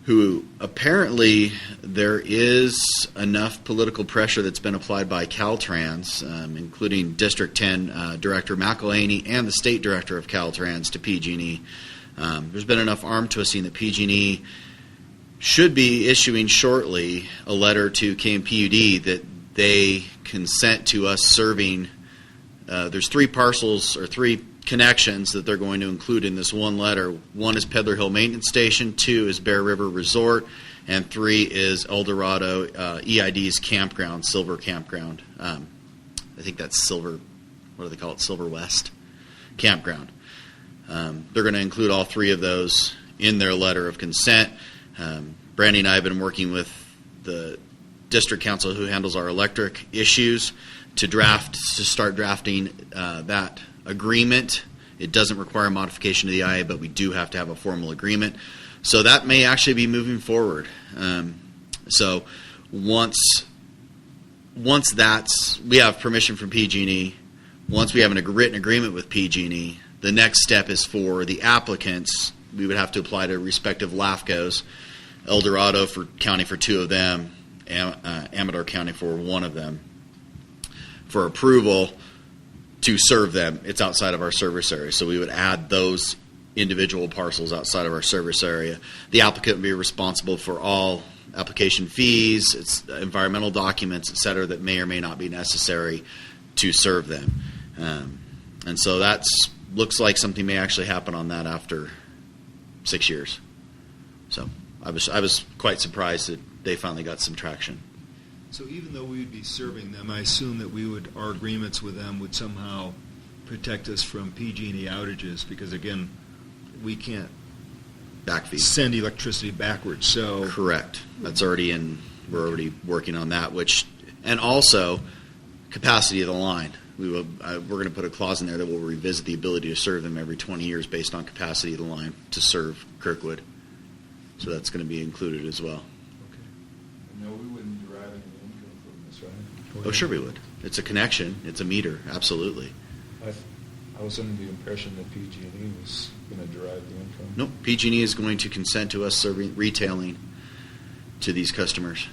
who apparently there is enough political pressure that's been applied by Caltrans, including District 10 Director McElhaney and the State Director of Caltrans to PG&E. There's been enough arm twisting that PG&E should be issuing shortly a letter to KMPUD that they consent to us serving. There's 3 parcels or 3 connections that they're going to include in this one letter. 1 is Peddler Hill Maintenance Station, 2 is Bear River Resort, and 3 is El Dorado EID's campground, Silver Campground. I think that's Silver, what do they call it, Silver West Campground. They're going to include all 3 of those in their letter of consent. Brandy and I have been working with the district council who handles our electric issues to start drafting that agreement. It doesn't require modification of the IA, but we do have to have a formal agreement. So that may actually be moving forward. So once we have permission from PG&E, once we have a written agreement with PG&E, the next step is for the applicants. We would have to apply to respective LAFCOs, El Dorado County for 2 of them, Amador County for 1 of them, for approval to serve them. It's outside of our service area, so we would add those individual parcels outside of our service area. The applicant would be responsible for all application fees, its environmental documents, et cetera, that may or may not be necessary to serve them. And so that looks like something may actually happen on that after 6 years. So I was quite surprised that they finally got some traction. So even though we would be serving them, I assume that our agreements with them would somehow protect us from PG&E outages, because again, we can't Backfeed. send electricity backwards. So Correct. That's already in. We're already working on that. And also capacity of the line. We're going to put a clause in there that will revisit the ability to serve them every 20 years based on capacity of the line to serve Kirkwood. So that's going to be included as well. No, we wouldn't derive any income from this, right? Oh, sure we would. It's a connection. It's a meter. Absolutely. I was under the impression that PG&E was going to derive the income. Nope. PG&E is going to consent to us serving retailing to these customers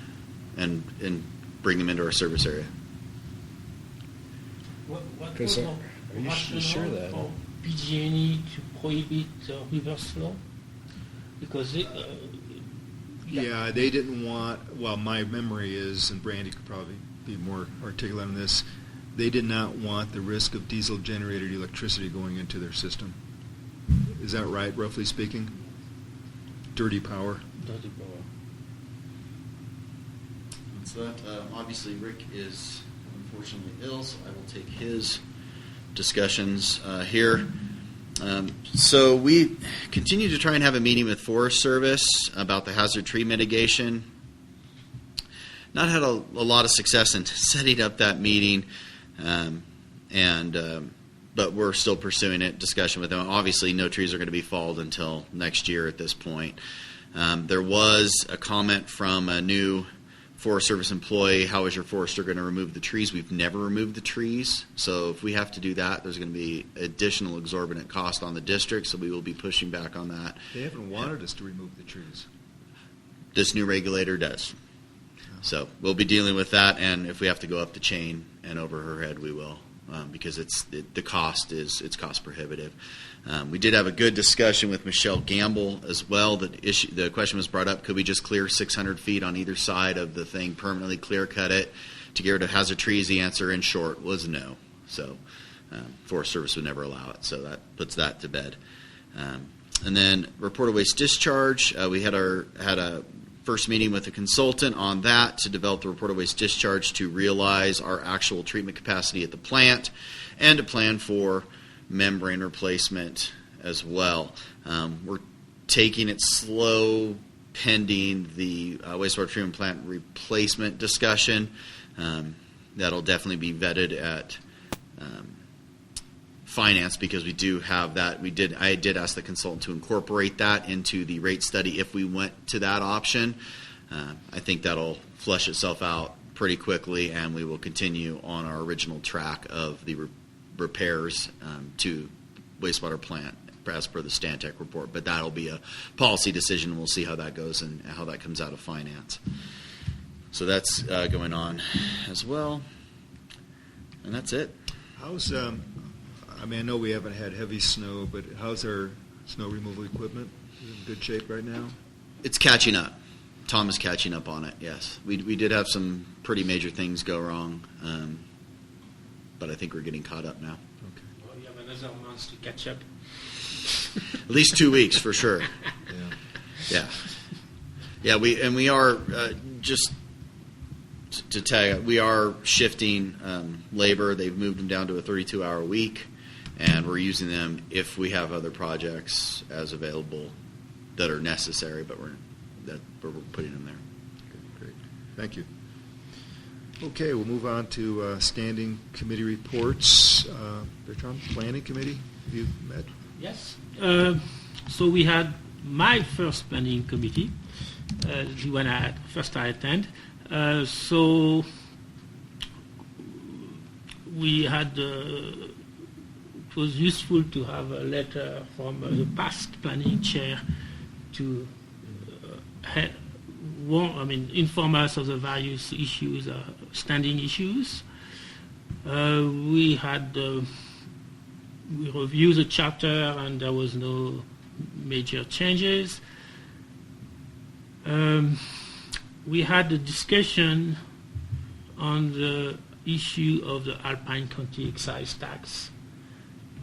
and bring them into our service area. What Because was are the you sure rationale that? for PG&E to prohibit reverse flow? Because yeah, they didn't want, well, my memory is, and Brandy could probably be more articulate on this, they did not want the risk of diesel-generated electricity going into their system. Is that right, roughly speaking? Dirty power. Dirty power. So that, obviously, Rick is unfortunately ill, so I will take his discussions here. So we continue to try and have a meeting with Forest Service about the hazard tree mitigation. Not had a lot of success in setting up that meeting, but we're still pursuing it, discussion with them. Obviously, no trees are going to be felled until next year at this point. There was a comment from a new Forest Service employee, how is your forester going to remove the trees? We've never removed the trees, so if we have to do that, there's going to be additional exorbitant cost on the district, so we will be pushing back on that. They haven't wanted us to remove the trees. This new regulator does. So we'll be dealing with that, and if we have to go up the chain and over her head, we will, because the cost is cost prohibitive. We did have a good discussion with Michelle Gamble as well. The question was brought up: could we just clear 600 feet on either side of the thing, permanently clear cut it to get rid of hazard trees? The answer, in short, was no. So Forest Service would never allow it. So that puts that to bed. And then reported waste discharge. We had a first meeting with a consultant on that to develop the reported waste discharge to realize our actual treatment capacity at the plant and to plan for membrane replacement as well. We're taking it slow pending the wastewater treatment plant replacement discussion. That'll definitely be vetted at finance, because we do have that. I did ask the consultant to incorporate that into the rate study if we went to that option. I think that'll flesh itself out pretty quickly, and we will continue on our original track of the repairs to wastewater plant as per the Stantec report. But that'll be a policy decision, and we'll see how that goes and how that comes out of finance. So that's going on as well. And that's it. How's, I mean, I know we haven't had heavy snow, but how's our snow removal equipment? Is it in good shape right now? It's catching up. Tom is catching up on it, yes. We did have some pretty major things go wrong, but I think we're getting caught up now. Okay. Well, you have another month to catch up. At least 2 weeks for sure. Yeah. We are just to tell you, we are shifting labor. They've moved them down to a 32-hour week, and we're using them if we have other projects as available that are necessary, but we're putting them there. Okay, great. Thank you. Okay, we'll move on to standing committee reports. Bertrand, Planning Committee, have you met? Yes. So we had my first planning committee, the one I attend. So we had, it was useful to have a letter from the past planning chair to inform us of the various issues, standing issues. We reviewed the charter, and there was no major changes. We had a discussion on the issue of the Alpine County excise tax,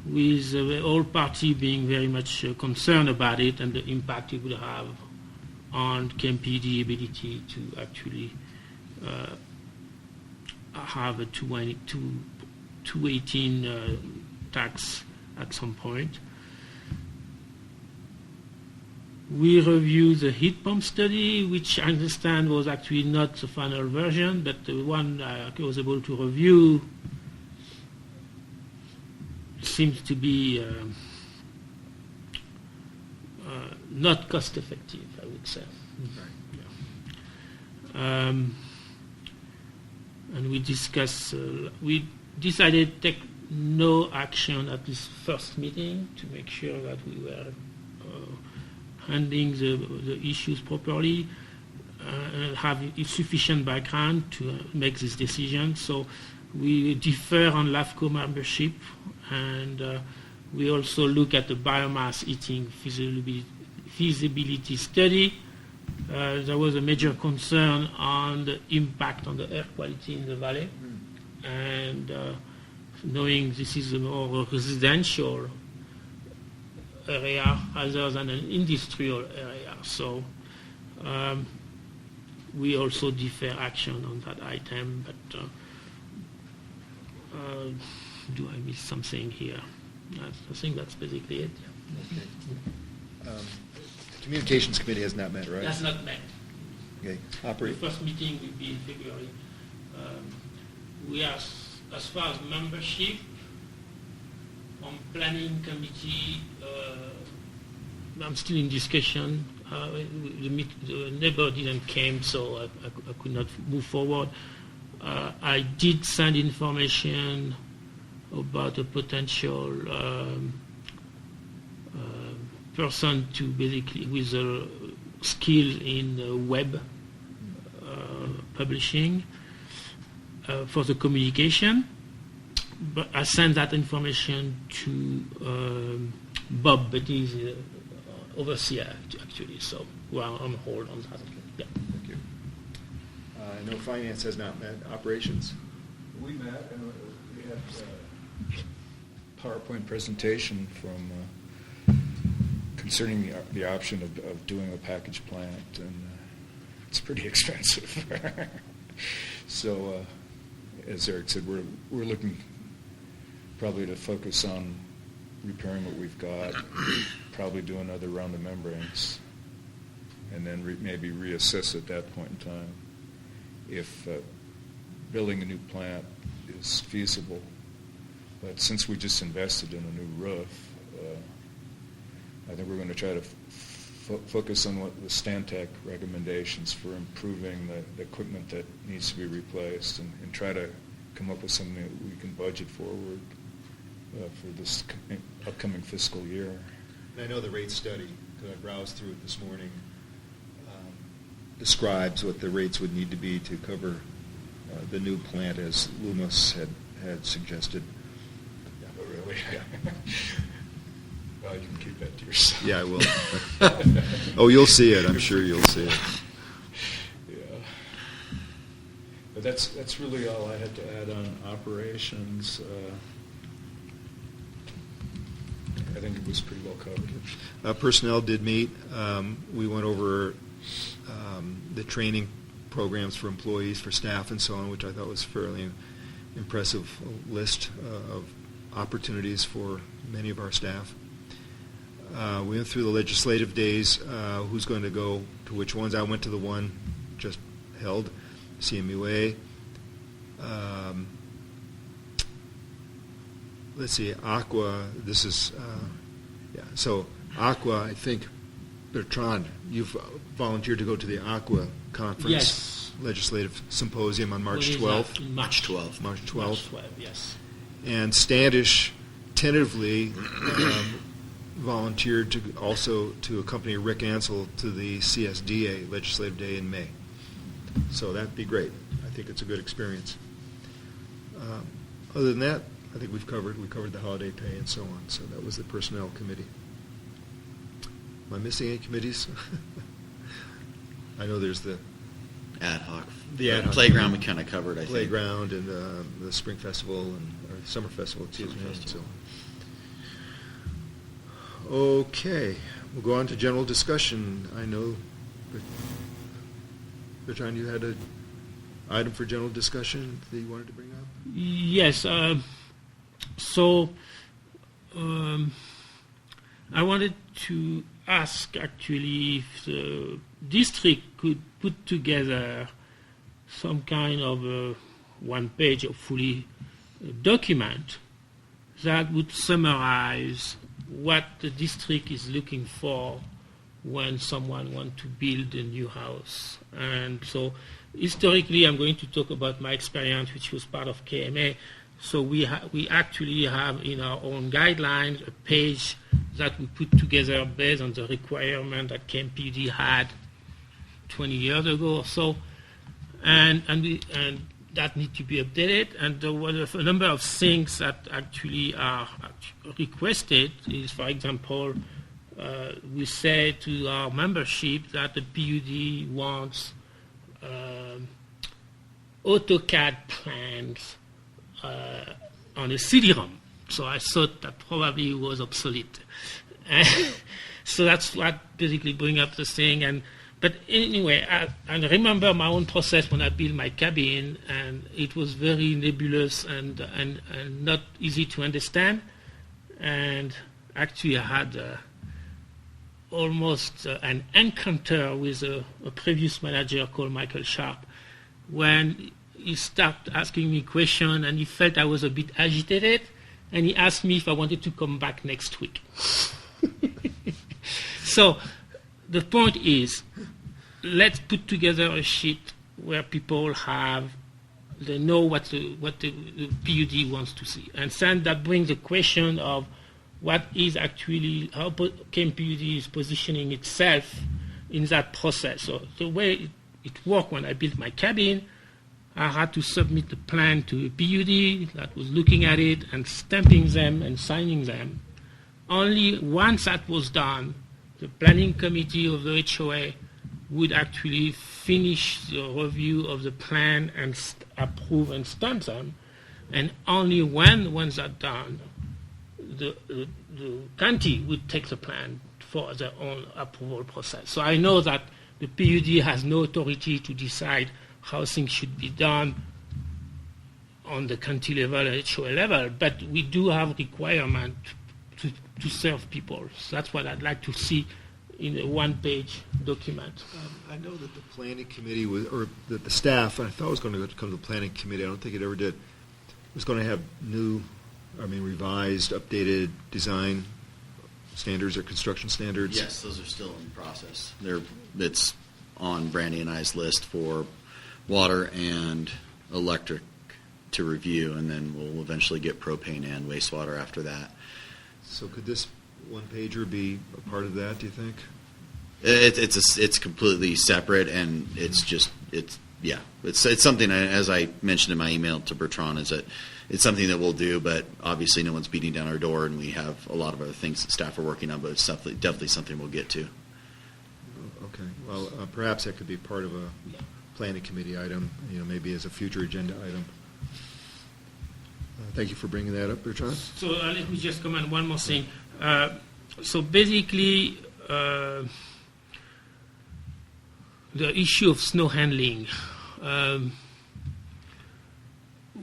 with the whole party being very much concerned about it and the impact it would have on KMPUD ability to actually have a 218 tax at some point. We reviewed the heat pump study, which I understand was actually not the final version, but the one I was able to review seems to be not cost effective, I would say. And we discussed, we decided to take no action at this first meeting to make sure that we were handling the issues properly, have sufficient background to make this decision. So we defer on LAFCO membership, and we also look at the biomass heating feasibility study. There was a major concern on the impact on the air quality in the valley, and knowing this is a more residential area rather than an industrial area. So we also defer action on that item, but do I miss something here? I think that's basically it. Okay. The Communications Committee has not met, right? That's not met. Okay. The first meeting will be in February. We are, as far as membership, on planning committee, I'm still in discussion. The neighbor didn't come, so I could not move forward. I did send information about a potential person to basically with a skill in web publishing for the communication. But I sent that information to Bob, but he's overseer actually, so we're on hold on that. Yeah. Thank you. I know Finance has not met. Operations? We met, and we had a PowerPoint presentation from concerning the option of doing a package plant, and it's pretty expensive. So, as Eric said, we're looking probably to focus on repairing what we've got, probably do another round of membranes, and then maybe reassess at that point in time if building a new plant is feasible. But since we just invested in a new roof, I think we're going to try to focus on what the Stantec recommendations for improving the equipment that needs to be replaced, and try to come up with something that we can budget forward for this upcoming fiscal year. And I know the rate study, because I browsed through it this morning, describes what the rates would need to be to cover the new plant as Loomis had suggested. Oh, really? Well, you can keep that to yourself. Yeah, I will. Oh, you'll see it. I'm sure you'll see it. Yeah. But that's really all I had to add on operations. I think it was pretty well covered. Personnel did meet. We went over the training programs for employees, for staff, and so on, which I thought was fairly impressive list of opportunities for many of our staff. We went through the legislative days, who's going to go to which ones. I went to the one just held, CMUA. Let's see, Aqua, this is, so Aqua, I think, Bertrand, you've volunteered to go to the Aqua conference. Yes. Legislative symposium on March What is 12th. that? March 12th. March 12th. March 12th, yes. And Standish tentatively volunteered to also to accompany Rick Ansel to the CSDA Legislative Day in May. So that'd be great. I think it's a good experience. Other than that, I think we covered the holiday pay and so on. So that was the Personnel Committee. Am I missing any committees? I know there's the Ad hoc. The ad hoc Playground we committee. kind of covered, I think. Playground and the Spring Festival or Summer Festival, excuse Summer me. Festival. So. Okay, we'll go on to general discussion. I know, Bertrand, you had an item for general discussion that you wanted to bring up? Yes. I wanted to ask actually if the district could put together some kind of a one-page or fully document that would summarize what the district is looking for when someone wants to build a new house. And so historically, I'm going to talk about my experience, which was part of KMA. So we actually have in our own guidelines a page that we put together based on the requirement that KMPUD had 20 years ago or so, and that need to be updated. And there were a number of things that actually are requested. Is, for example, we say to our membership that the PUD wants AutoCAD plans on a CD-ROM. So I thought that probably was obsolete. So that's what basically bring up the thing. But anyway, I remember my own process when I built my cabin, and it was very nebulous and not easy to understand. And actually, I had almost an encounter with a previous manager called Michael Sharp, when he started asking me questions, and he felt I was a bit agitated, and he asked me if I wanted to come back next week. So the point is, let's put together a sheet where people they know what the PUD wants to see. And then that brings the question of what is actually, how KMPUD is positioning itself in that process. So the way it worked when I built my cabin, I had to submit the plan to a PUD that was looking at it and stamping them and signing them. Only once that was done, the planning committee of the HOA would actually finish the review of the plan and approve and stamp them. And only once that's done, the county would take the plan for their own approval process. So I know that the PUD has no authority to decide how things should be done on the county level and HOA level, but we do have requirement to serve people. So that's what I'd like to see in a one-page document. I know that the planning committee or that the staff, I thought it was going to come to the planning committee, I don't think it ever did, was going to have revised, updated design standards or construction standards. Yes, those are still in process. It's on Brandy and I's list for water and electric to review, and then we'll eventually get propane and wastewater after that. So could this one-pager be a part of that, do you think? It's completely separate, and it's something, as I mentioned in my email to Bertrand, is that it's something that we'll do, but obviously no one's beating down our door, and we have a lot of other things that staff are working on, but it's definitely something we'll get to. Okay, well, perhaps that could be part of a planning committee item, maybe as a future agenda item. Thank you for bringing that up, Bertrand. So let me just comment one more thing. So basically, the issue of snow handling.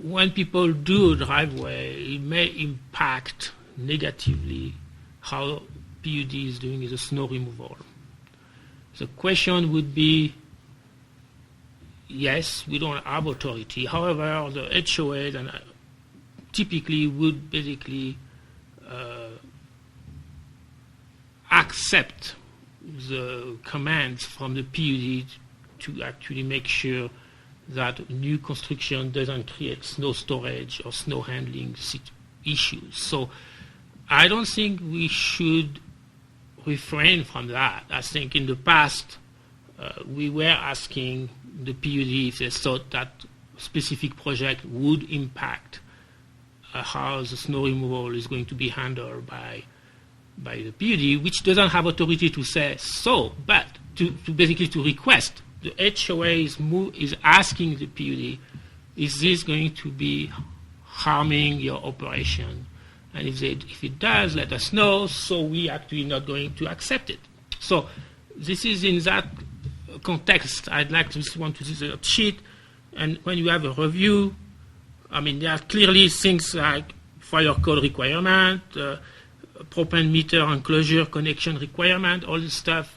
When people do a driveway, it may impact negatively how PUD is doing the snow removal. The question would be, yes, we don't have authority. However, the HOAs and typically would basically accept the commands from the PUD to actually make sure that new construction doesn't create snow storage or snow handling issues. So I don't think we should refrain from that. I think in the past we were asking the PUD if they thought that specific project would impact how the snow removal is going to be handled by the PUD, which doesn't have authority to say so, but to basically to request. The HOA is asking the PUD, is this going to be harming your operation? And if it does, let us know, so we actually not going to accept it. So this is in that context, I'd like to want to see the sheet, and when you have a review, I mean, there are clearly things like fire code requirement, propane meter enclosure connection requirement, all this stuff,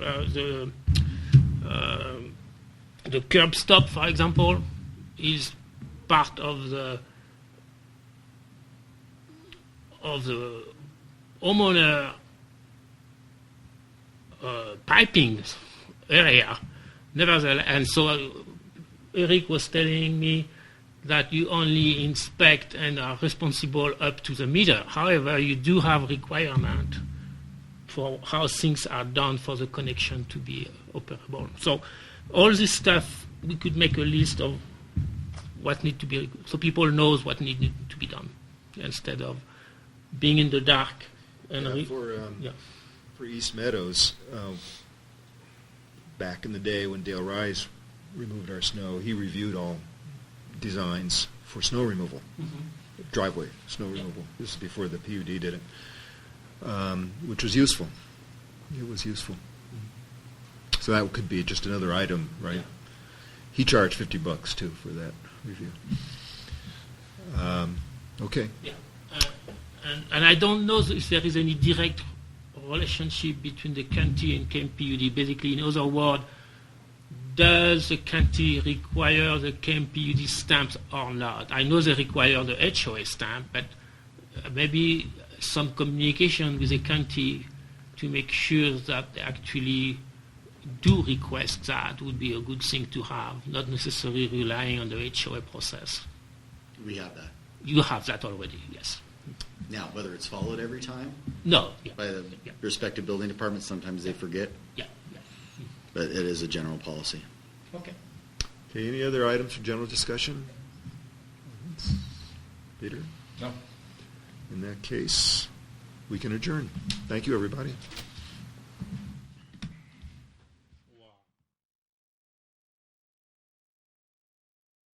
the curb stop, for example, is part of the homeowner piping area. Nevertheless, and so Eric was telling me that you only inspect and are responsible up to the meter. However, you do have requirement for how things are done for the connection to be operable. So all this stuff, we could make a list of what need to be, so people knows what need to be done, instead of being in the dark. And for East Meadows, back in the day when Dale Rise removed our snow, he reviewed all designs for snow removal, driveway snow removal. This is before the PUD did it, which was useful. It was useful. So that could be just another item, right? Yeah. He charged $50 too for that review. Okay. Yeah. And I don't know if there is any direct relationship between the county and KMPUD. Basically, in other words, does the county require the KMPUD stamps or not? I know they require the HOA stamp, but maybe some communication with the county to make sure that they actually do request that would be a good thing to have, not necessarily relying on the HOA process. We have that. You have that already, yes. Now, whether it's followed every time? No. Yeah. By the respective building departments, sometimes they forget. Yeah. But it is a general policy. Okay. Okay, any other items for general discussion? Peter? No. In that case, we can adjourn. Thank you, everybody.